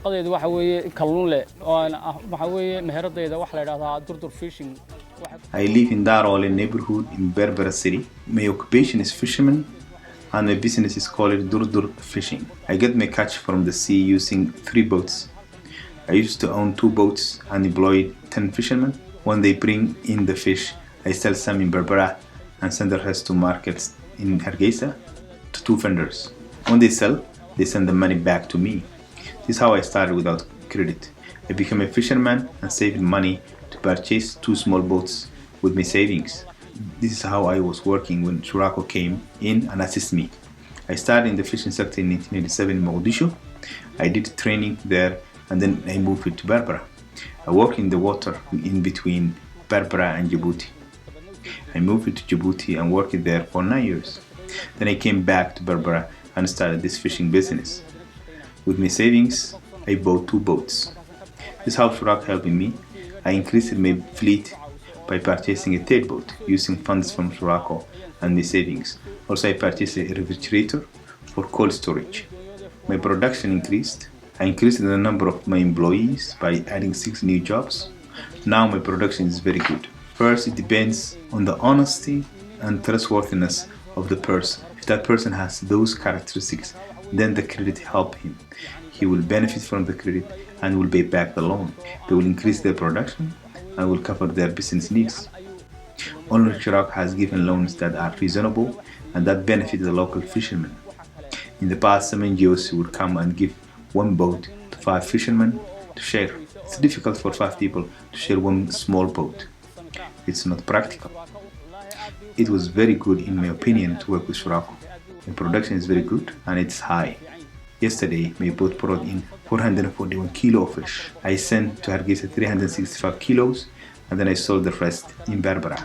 shaqadeedu waxa weeye kalluun leh oo waxa weeye meheradayda wax la yiraahdo Dur Dur Fishing. I live in Dar neighborhood in Berbera city. My occupation is fisherman and my business is called Dur Dur Fishing. I get my catch from the sea using 3 boats. I used to own 2 boats and employ 10 fishermen. When they bring in the fish, I sell some in Berbera and send the rest to markets in Hargeisa to 2 vendors. When they sell, they send the money back to me. This is how I started without credit. I became a fisherman and saved money to purchase 2 small boats with my savings. This is how I was working when Shuraako came in and assisted me. I started in the fishing sector in 1987 in Mogadishu. I did training there and then I moved to Berbera. I worked in the water in between Berbera and Djibouti. I moved to Djibouti and worked there for 9 years. Then I came back to Berbera and started this fishing business. With my savings, I bought 2 boats. This is how Shuraako helped me. I increased my fleet by purchasing a 3rd boat using funds from Shuraako and my savings. Also, I purchased a refrigerator for cold storage. My production increased. I increased the number of my employees by adding 6 new jobs. Now my production is very good. First, it depends on the honesty and trustworthiness of the person. If that person has those characteristics, then the credit help him. He will benefit from the credit and will pay back the loan. They will increase their production and will cover their business needs. Only Shuraako has given loans that are reasonable and that benefit the local fishermen. In the past, some NGOs would come and give 1 boat to 5 fishermen to share. It's difficult for 5 people to share 1 small boat. It's not practical. It was very good in my opinion to work with Shuraako. The production is very good and it's high. Yesterday, my boat brought in 441 kilo of fish. I sent to Hargeisa 365 kilos and then I sold the rest in Berbera.